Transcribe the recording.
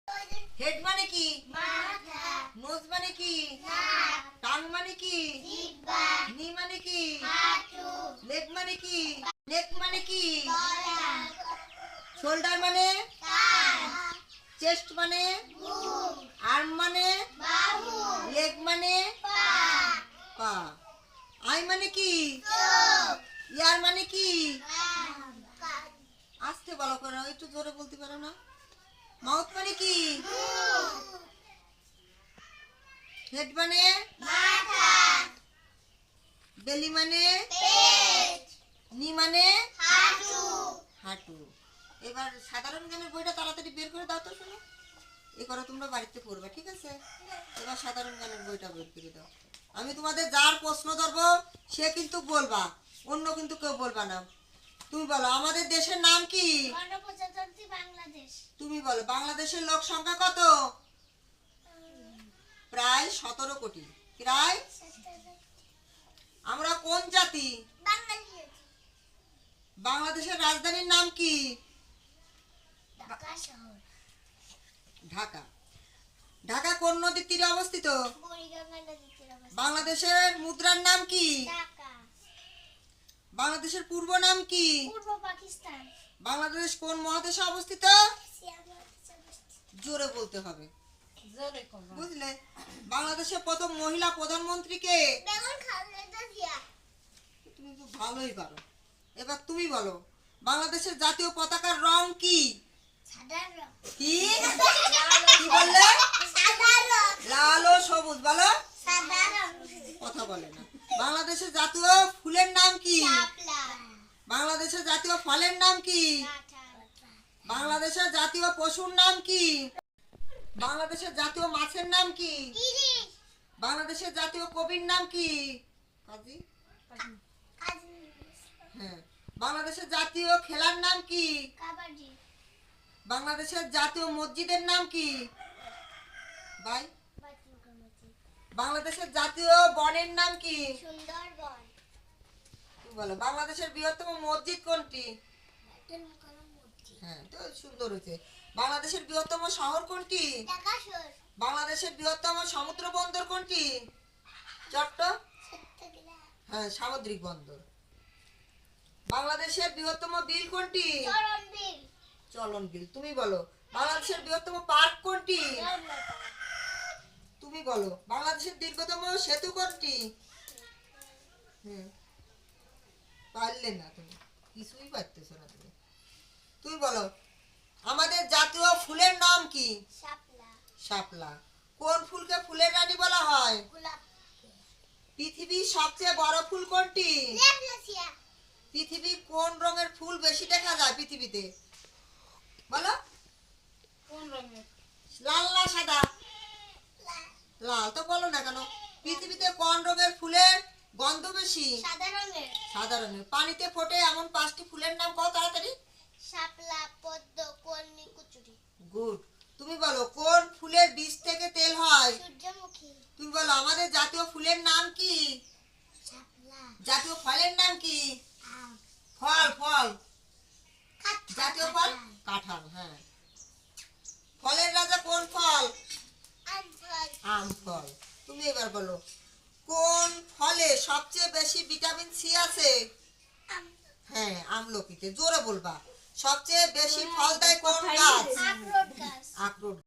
Head মানে কি? Nose মানে কি? টাং মানে কি? নি মানে কি? লেগ মানে কি? নেক মানে কি? শোল্ডার মানে? চেস্ট মানে? আর্ম মানে? লেগ মানে? পা। আই মানে কি? ইয়ার মানে কি? আস্তে বলো করো, একটু জোরে বলতে পারো না? মাউথ মানে কি? হেড মানে? বেলি মানে? নি মানে? হাঁটু। এবার সাধারণ জ্ঞানের বইটা তাড়াতাড়ি বের করে দাও তো শুনে। এ করো, তোমরা বাড়িতে পড়বে, ঠিক আছে? এবার সাধারণ জ্ঞানের বইটা বের করে দাও। আমি তোমাদের যার প্রশ্ন ধরবো সে কিন্তু বলবা, অন্য কিন্তু কেউ বলবা না। তুমি বলো আমাদের দেশের নাম কি? বাংলাদেশ। তুমি বলো বাংলাদেশের লোক সংখ্যা কত? প্রায় 17 কোটি। প্রায়। আমরা কোন জাতি? বাংলাদেশের রাজধানীর নাম কি? ঢাকা। ঢাকা কোন নদীর তীরে অবস্থিত? বাংলাদেশের মুদ্রার নাম কি? বাংলাদেশের পূর্ব নাম কি? পূর্ব পাকিস্তান। বাংলাদেশ কোন মহাদেশে অবস্থিত? জোরে বলতে হবে, বুঝলে? বাংলাদেশের প্রথম মহিলা প্রধানমন্ত্রী কে? তুমি তো ভালোই পারো। এবার তুমি বলো বাংলাদেশের জাতীয় পতাকার রং কি? কি কি বললে? লাল ও সবুজ। বলো। কথা বলে না। বাংলাদেশের জাতীয় ফুলের নাম কি? বাংলাদেশের জাতীয় ফলের নাম কি? বাংলাদেশের জাতীয় পশুর নাম কি? বাংলাদেশের জাতীয় মাছের নাম কি? বাংলাদেশের জাতীয় কবির নাম কি? কাজী। হ্যাঁ। বাংলাদেশের জাতীয় খেলার নাম কি? বাংলাদেশের জাতীয় মসজিদের নাম কি? ভাই। বাংলাদেশের জাতীয় বনের নাম কি? সুন্দরবন। তুমি বলো বাংলাদেশের বৃহত্তম মসজিদ কোনটি? হ্যাঁ, তো সুন্দর হয়েছে। বাংলাদেশের বৃহত্তম শহর কোনটি? বাংলাদেশের বৃহত্তম সমুদ্র বন্দর কোনটি? হ্যাঁ, সামুদ্রিক বন্দর। বাংলাদেশের বৃহত্তম বিল কোনটি? চলন বিল। তুমি বলো বাংলাদেশের বৃহত্তম পার্ক কোনটি? তুমি বলো বাংলাদেশের দীর্ঘতম সেতু কোনটি? পারলে না, তুমি কিছুই পারতেছো না। তুমি বলো আমাদের জাতীয় ফুলের নাম কি? শাপলা। কোন ফুলকে ফুলের রানী বলা হয়? পৃথিবীর সবচেয়ে বড় ফুল কোনটি? পৃথিবীর কোন রঙের ফুল বেশি দেখা যায় পৃথিবীতে? বলো। কোন রঙের? লাল না সাদা? লাল। তো বলো না কেন? পৃথিবীতে কোন রঙের ফুলের গন্ধ বেশি? সাদা রঙের। সাদা রঙের। পানিতে ফোটে এমন 5টি ফুলের নাম কও তাড়াতাড়ি। শাপলা, পদ্ম, কর্ণী, কুচুরি। গুড। তুমি বলো কোন ফুলের বীজ থেকে তেল হয়? সূর্যমুখী। তুমি বলো আমাদের জাতীয় ফুলের নাম কি? জাতীয় ফলের নাম কি? ফল। জাতীয় ফল কাঁঠাল। হ্যাঁ। ফলের রাজা কোন ফল? আম ফল। তুমি এবার বলো কোন ফলে সবচেয়ে বেশি ভিটামিন সি আছে? হ্যাঁ, আমলকিতে। জোরে বলবা। সবচেয়ে বেশি ফল দেয় কোন গাছ? আখরোট গাছ। আখরোট।